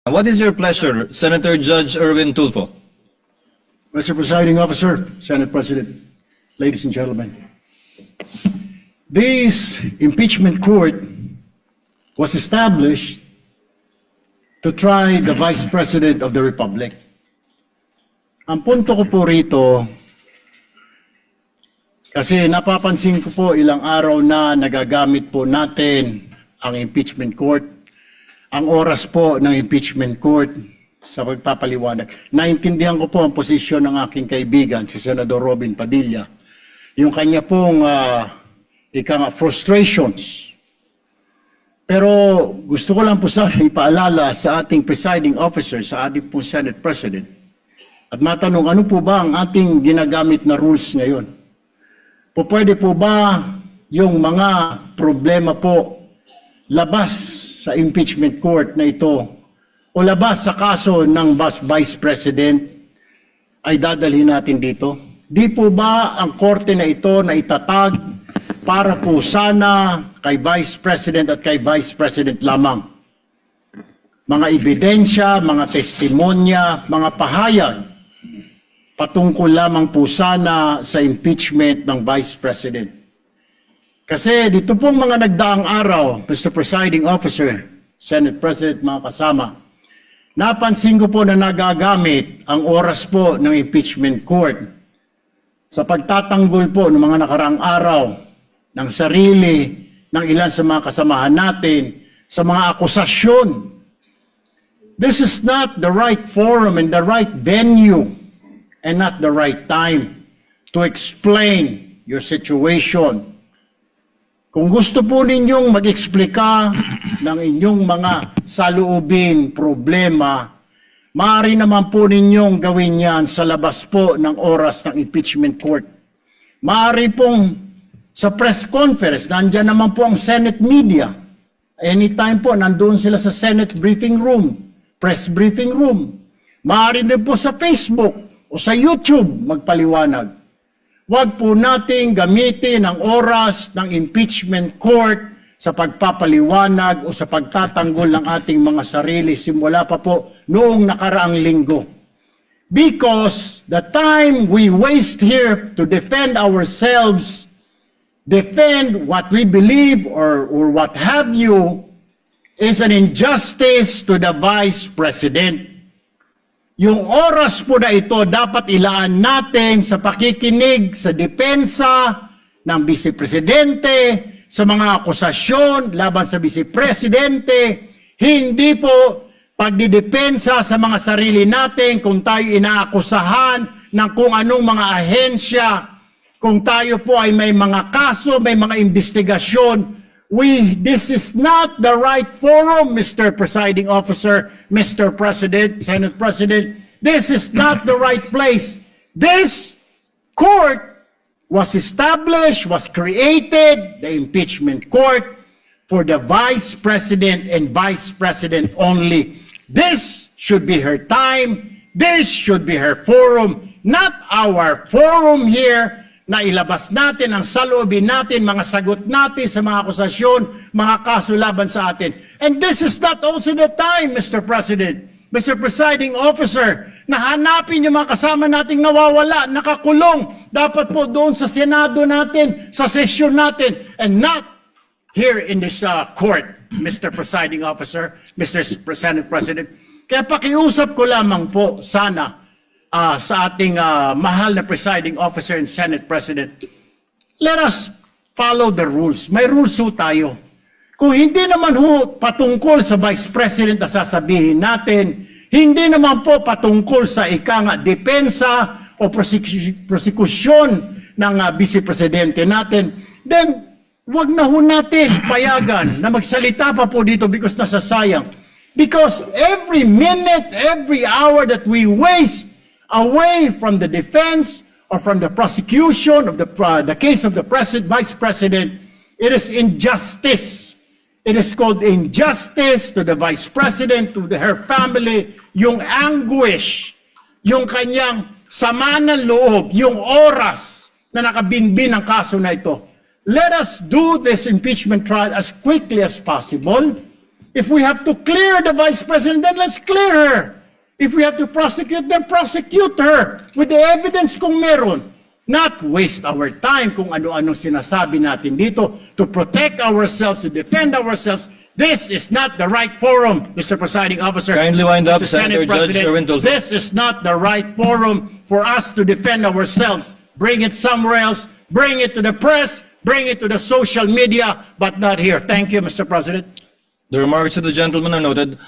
What is your pleasure, Senator Judge Erwin Tulfo? Mr. Presiding Officer, Senate President, ladies and gentlemen, this impeachment court was established to try the Vice President of the Republic. Ang punto ko po rito, kasi napapansin ko po ilang araw na nagagamit po natin ang impeachment court, ang oras po ng impeachment court sa pagpapaliwanag. Naintindihan ko po ang posisyon ng aking kaibigan, si Senador Robin Padilla, yung kanya pong frustrations. Pero gusto ko lang po sana ipaalala sa ating presiding officer, sa ating pong Senate President, at matanong ano po ba ang ating ginagamit na rules ngayon? Pwede po ba yung mga problema po labas sa impeachment court na ito o labas sa kaso ng Vice President ay dadalhin natin dito? Di po ba ang korte na ito na itatag para po sana kay Vice President at kay Vice President lamang? Mga ebidensya, mga testimonya, mga pahayag patungkol lamang po sana sa impeachment ng Vice President. Kasi dito pong mga nagdaang araw, Mr. Presiding Officer, Senate President, mga kasama, napansin ko po na nagagamit ang oras po ng impeachment court sa pagtatanggol po ng mga nakaraang araw ng sarili ng ilan sa mga kasamahan natin sa mga akusasyon. This is not the right forum and the right venue and not the right time to explain your situation. Kung gusto po ninyong mag-eksplika ng inyong mga saloobin, problema, maaari naman po ninyong gawin yan sa labas po ng oras ng impeachment court. Maaari pong sa press conference, nandyan naman po ang Senate media. Anytime po, nandoon sila sa Senate briefing room, press briefing room. Maaari din po sa Facebook o sa YouTube magpaliwanag. Huwag po nating gamitin ang oras ng impeachment court sa pagpapaliwanag o sa pagtatanggol ng ating mga sarili simula pa po noong nakaraang linggo. Because the time we waste here to defend ourselves, defend what we believe or what have you, is an injustice to the Vice President. Yung oras po na ito dapat ilaan natin sa pakikinig sa depensa ng Vice Presidente, sa mga akusasyon laban sa Vice Presidente, hindi po pagdidepensa sa mga sarili natin kung tayo inaakusahan ng kung anong mga ahensya, kung tayo po ay may mga kaso, may mga investigasyon. This is not the right forum, Mr. Presiding Officer, Mr. President, Senate President. This is not the right place. This court was established, was created, the impeachment court, for the Vice President and Vice President only. This should be her time. This should be her forum, not our forum here, na ilabas natin ang saloobin natin, mga sagot natin sa mga akusasyon, mga kaso laban sa atin. And this is not also the time, Mr. President, Mr. Presiding Officer, na hanapin yung mga kasama nating nawawala, nakakulong, dapat po doon sa Senado natin, sa sesyon natin, and not here in this court, Mr. Presiding Officer, Mr. Senate President. Kaya pakiusap ko lamang po sana, sa ating mahal na presiding officer and Senate President, let us follow the rules. May rules ho tayo. Kung hindi naman ho patungkol sa Vice President na sasabihin natin, hindi naman po patungkol sa depensa o prosekusyon ng Vice Presidente natin, then wag na ho natin payagan na magsalita pa po dito because nasasayang. Because every minute, every hour that we waste away from the defense or from the prosecution of the case of the Vice President, it is injustice. It is called injustice to the Vice President, to her family, yung anguish, yung kanyang sama ng loob, yung oras na nakabinbin ang kaso na ito. Let us do this impeachment trial as quickly as possible. If we have to clear the Vice President, then let's clear her. If we have to prosecute, then prosecute her with the evidence kung meron. Not waste our time kung ano-ano sinasabi natin dito to protect ourselves, to defend ourselves. This is not the right forum, Mr. Presiding Officer. Kindly wind up, Mr. Senate Senator Judge President. Erwin Tulfo. This is not the right forum for us to defend ourselves. Bring it somewhere else. Bring it to the press. Bring it to the social media, but not here. Thank you, Mr. President. The remarks of the gentleman are noted.